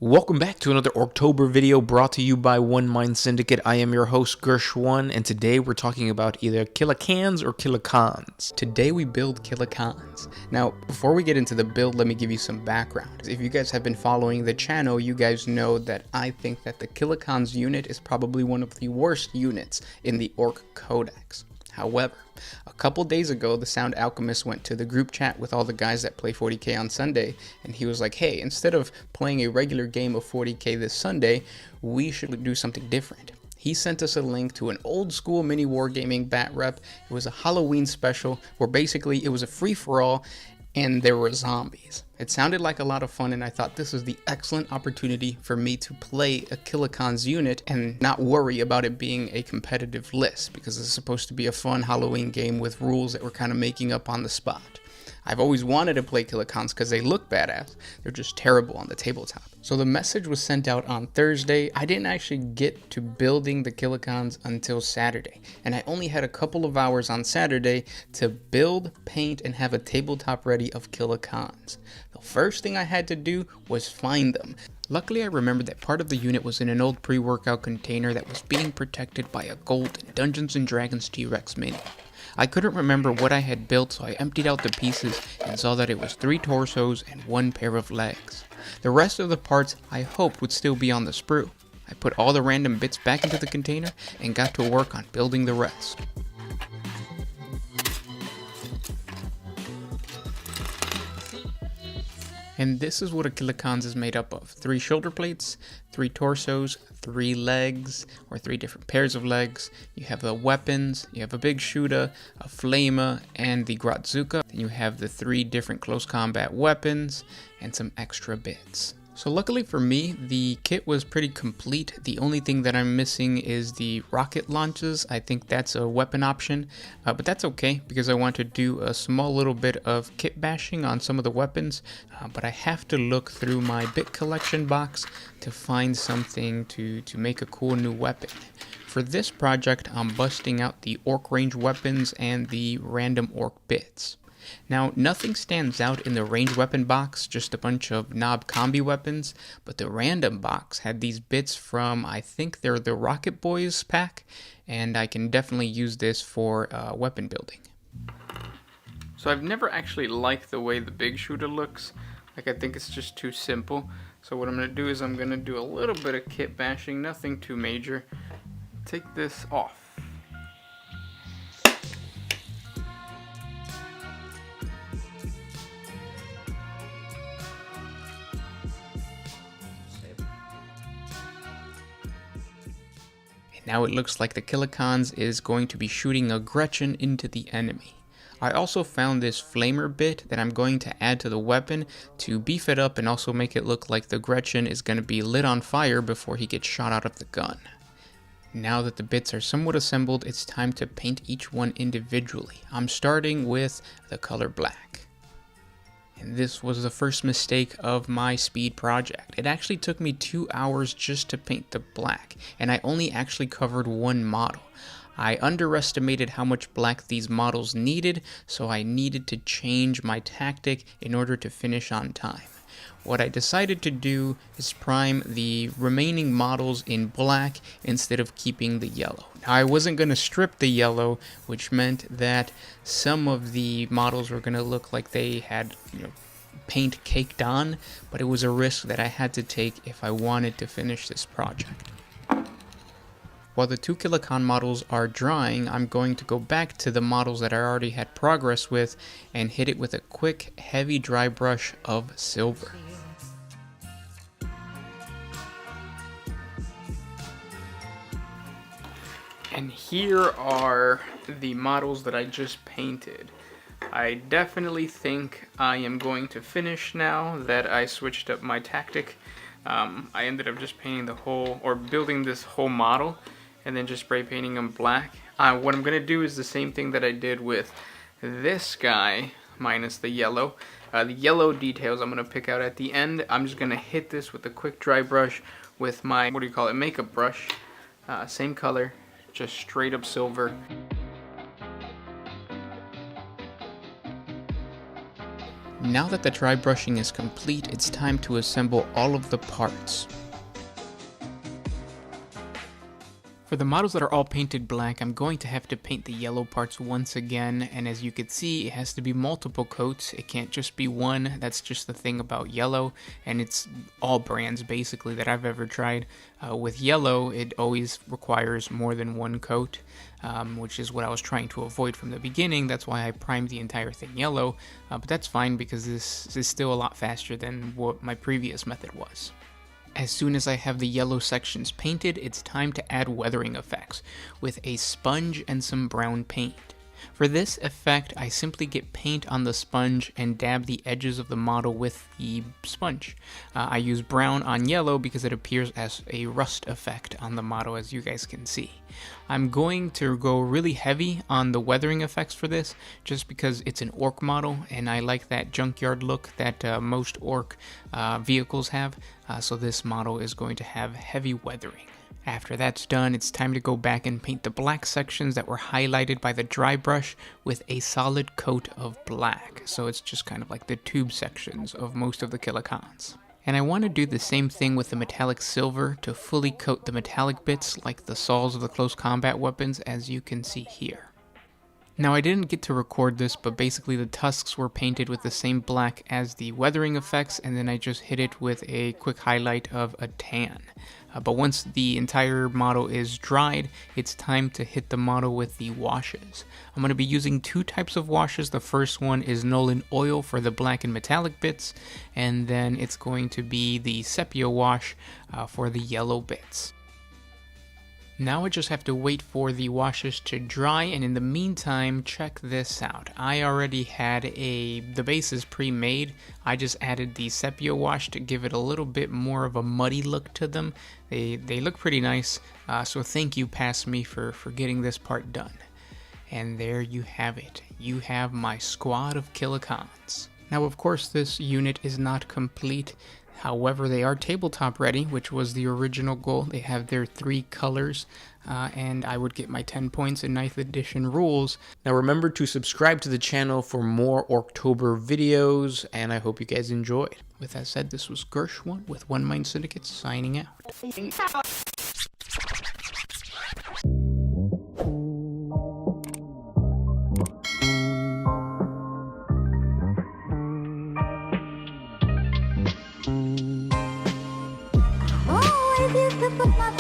Welcome back to another Orktober video brought to you by One Mind Syndicate. I am your host Gershwan, and today we're talking about either Killa cans or Killa cons. Today we build Killa cons. Now, before we get into the build, let me give you some background. If you guys have been following the channel, you guys know that I think that the Killa cons unit is probably one of the worst units in the Orc Codex. However, a couple days ago, the Sound Alchemist went to the group chat with all the guys that play 40K on Sunday, and he was like, hey, instead of playing a regular game of 40K this Sunday, we should do something different. He sent us a link to an old school mini wargaming bat rep. It was a Halloween special where basically it was a free-for-all and there were zombies. It sounded like a lot of fun, and I thought this was the excellent opportunity for me to play a Killa cons unit and not worry about it being a competitive list, because it's supposed to be a fun Halloween game with rules that we're kind of making up on the spot. I've always wanted to play Killa cons because they look badass. They're just terrible on the tabletop. So the message was sent out on Thursday. I didn't actually get to building the Killa cons until Saturday, and I only had a couple of hours on Saturday to build, paint, and have a tabletop ready of Killa cons. The first thing I had to do was find them. Luckily, I remembered that part of the unit was in an old pre-workout container that was being protected by a golden Dungeons & Dragons T-Rex mini. I couldn't remember what I had built, so I emptied out the pieces and saw that it was 3 torsos and 1 pair of legs. The rest of the parts I hoped would still be on the sprue. I put all the random bits back into the container and got to work on building the rest. And this is what a Killa cons is made up of. 3 shoulder plates, 3 torsos, 3 legs, or 3 different pairs of legs. You have the weapons, you have a big shooter, a flamer, and the Grotzuka. Then you have the 3 different close combat weapons, and some extra bits. So luckily for me, the kit was pretty complete. The only thing that I'm missing is the rocket launches. I think that's a weapon option, but that's okay because I want to do a small little bit of kit bashing on some of the weapons, but I have to look through my bit collection box to find something to make a cool new weapon. For this project, I'm busting out the orc range weapons and the random orc bits. Now, nothing stands out in the range weapon box, just a bunch of knob combi weapons, but the random box had these bits from, I think they're the Rocket Boys pack, and I can definitely use this for weapon building. So I've never actually liked the way the big shooter looks. I think it's just too simple. So what I'm going to do is I'm going to do a little bit of kit bashing, nothing too major. Take this off. Now it looks like the Killa cons is going to be shooting a Gretchen into the enemy. I also found this flamer bit that I'm going to add to the weapon to beef it up and also make it look like the Gretchen is going to be lit on fire before he gets shot out of the gun. Now that the bits are somewhat assembled, it's time to paint each one individually. I'm starting with the color black. And this was the first mistake of my speed project. It actually took me 2 hours just to paint the black, and I only actually covered 1 model. I underestimated how much black these models needed, so I needed to change my tactic in order to finish on time. What I decided to do is prime the remaining models in black instead of keeping the yellow. Now, I wasn't going to strip the yellow, which meant that some of the models were going to look like they had, paint caked on, but it was a risk that I had to take if I wanted to finish this project. While the 2 Killa con models are drying, I'm going to go back to the models that I already had progress with and hit it with a quick, heavy dry brush of silver. And here are the models that I just painted. I definitely think I am going to finish now that I switched up my tactic. I ended up just painting the whole, or building this whole model, and then just spray painting them black. What I'm going to do is the same thing that I did with this guy, minus the yellow. The yellow details I'm going to pick out at the end. I'm just going to hit this with a quick dry brush with my, makeup brush. Same color, just straight up silver. Now that the dry brushing is complete, it's time to assemble all of the parts. For the models that are all painted black, I'm going to have to paint the yellow parts once again, and as you can see, it has to be multiple coats. It can't just be one. That's just the thing about yellow, and it's all brands basically that I've ever tried. With yellow, it always requires more than one coat, which is what I was trying to avoid from the beginning. That's why I primed the entire thing yellow, but that's fine because this is still a lot faster than what my previous method was. As soon as I have the yellow sections painted, it's time to add weathering effects with a sponge and some brown paint. For this effect, I simply get paint on the sponge and dab the edges of the model with the sponge. I use brown on yellow because it appears as a rust effect on the model, as you guys can see. I'm going to go really heavy on the weathering effects for this, just because it's an orc model, and I like that junkyard look that most orc vehicles have, so this model is going to have heavy weathering. After that's done, it's time to go back and paint the black sections that were highlighted by the dry brush with a solid coat of black. So it's just kind of like the tube sections of most of the Killa Khans. And I want to do the same thing with the metallic silver to fully coat the metallic bits like the saws of the close combat weapons, as you can see here. Now I didn't get to record this, but basically the tusks were painted with the same black as the weathering effects, and then I just hit it with a quick highlight of a tan. But once the entire model is dried, it's time to hit the model with the washes. I'm going to be using two types of washes. The first one is Nolan Oil for the black and metallic bits, and then it's going to be the Sepia wash for the yellow bits. Now I just have to wait for the washes to dry, and in the meantime, check this out. I already had the bases pre-made. I just added the sepia wash to give it a little bit more of a muddy look to them. They look pretty nice, so thank you past me for getting this part done. And there you have it. You have my squad of Killa Khans. Now of course this unit is not complete. However, they are tabletop ready, which was the original goal. They have their 3 colors, and I would get my 10 points in 9th edition rules. Now remember to subscribe to the channel for more Orktober videos, and I hope you guys enjoyed. With that said, this was Gersh1 with One Mind Syndicate signing out. Oh, I used to put my